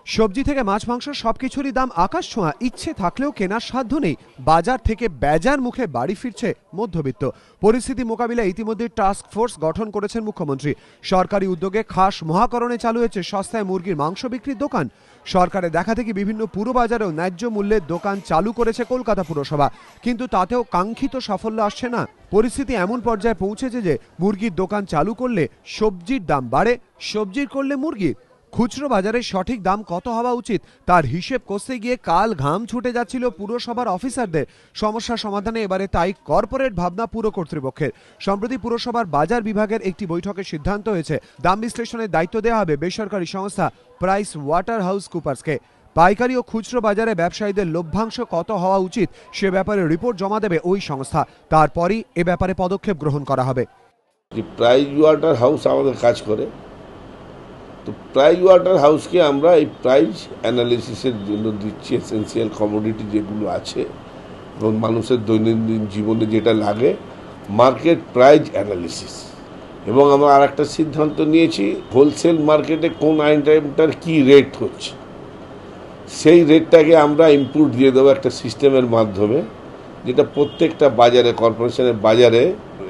সবজি থেকে মাছ মাংস সবকিছুরই দাম আকাশ ছোঁয়া। ইচ্ছে থাকলেও কেনার সাধ্য নেই। বাজার থেকে বেজার মুখে বাড়ি ফিরছে মধ্যবিত্ত। পরিস্থিতি মোকাবিলায় ইতিমধ্যে টাস্ক ফোর্স গঠন করেছেন মুখ্যমন্ত্রী। সরকারি উদ্যোগে খাস মহাকরণে চালু হয়েছে সস্তায় মুরগির মাংস বিক্রির দোকান। সরকারের দেখা থেকে বিভিন্ন পুরবাজারেও ন্যায্য মূল্যের দোকান চালু করেছে কলকাতা পুরসভা, কিন্তু তাতেও কাঙ্ক্ষিত সাফল্য আসছে না। পরিস্থিতি এমন পর্যায়ে পৌঁছেছে যে মুরগির দোকান চালু করলে সবজির দাম বাড়ে, সবজির করলে মুরগির। খুচরো বাজারে সঠিক দাম কত হওয়া উচিত তার হিসেব করতে গিয়ে কাল ঘাম ছুটে যাচ্ছিল পুরসভার অফিসারদের। সমস্যা সমাধানে এবারে তাই কর্পোরেট ভাবনা পুর কর্তৃপক্ষের। সম্প্রতি পুরসভার বাজার বিভাগের একটি বৈঠকে সিদ্ধান্ত হয়েছে দাম বিশ্লেষণের দায়িত্ব দেওয়া হবে বেসরকারি সংস্থা প্রাইস ওয়াটার হাউস কুপার্সকে। পাইকারি ও খুচরো বাজারে ব্যবসায়ীদের লভ্যাংশ কত হওয়া উচিত সে ব্যাপারে রিপোর্ট জমা দেবে ওই সংস্থা। তারপরই এ ব্যাপারে পদক্ষেপ গ্রহণ করা হবে। প্রাইস ওয়াটার হাউস আমাদের কাজ করে, তো প্রাইস ওয়াটার হাউসকে আমরা এই প্রাইস অ্যানালিসিসের জন্য দিচ্ছি। এসেন্সিয়াল কমোডিটি যেগুলো আছে এবং মানুষের দৈনন্দিন জীবনে যেটা লাগে, মার্কেট প্রাইস অ্যানালিসিস। এবং আমরা আর একটা সিদ্ধান্ত নিয়েছি, হোলসেল মার্কেটে কোন আইটেমটার কী রেট হচ্ছে সেই রেটটাকে আমরা ইনপুট দিয়ে দেবো একটা সিস্টেমের মাধ্যমে, যেটা প্রত্যেকটা বাজারে, কর্পোরেশনের বাজারে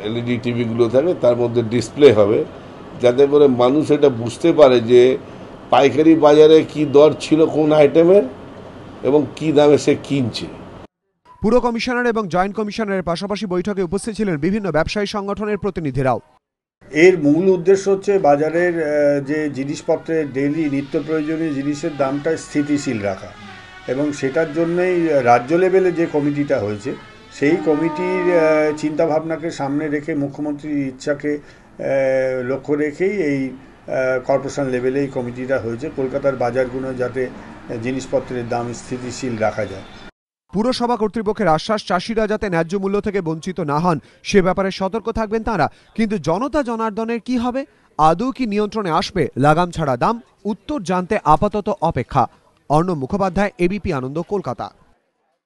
এলইডি টিভিগুলো থাকে, তার মধ্যে ডিসপ্লে হবে, যাতে করে মানুষ এটা বুঝতে পারে যে পাইকারি বাজারে কি দর ছিল কোন আইটেমের এবং কি দামে সে কিনছে। পুর কমিশনার এবং জয়েন্ট কমিশনারের পাশাপাশি বৈঠকে উপস্থিত ছিলেন বিভিন্ন ব্যবসায়ী সংগঠনের প্রতিনিধিরাও। এর মূল উদ্দেশ্য হচ্ছে বাজারের যে জিনিসপত্রের ডেইলি নিত্য প্রয়োজনীয় জিনিসের দামটা স্থিতিশীল রাখা, এবং সেটার জন্যই রাজ্য লেভেলে যে কমিটিটা হয়েছে সেই কমিটির চিন্তাভাবনাকে সামনে রেখে, মুখ্যমন্ত্রীর ইচ্ছাকে লক্ষ্য রেখেই এই কর্পোরেশন লেভেলে এই কমিটিটা হয়েছে, কলকাতার বাজারগুলো যাতে জিনিসপত্রের দাম স্থিতিশীল রাখা যায়। পুরসভা কর্তৃপক্ষের আশ্বাস, চাষিরা যাতে ন্যায্য মূল্য থেকে বঞ্চিত না হন সে ব্যাপারে সতর্ক থাকবেন তারা। কিন্তু জনতা জনার্দনের কি হবে? আদৌ কি নিয়ন্ত্রণে আসবে লাগাম ছাড়া দাম? উত্তর জানতে আপাতত অপেক্ষা। অর্ণব মুখোপাধ্যায়, এবিপি আনন্দ, কলকাতা।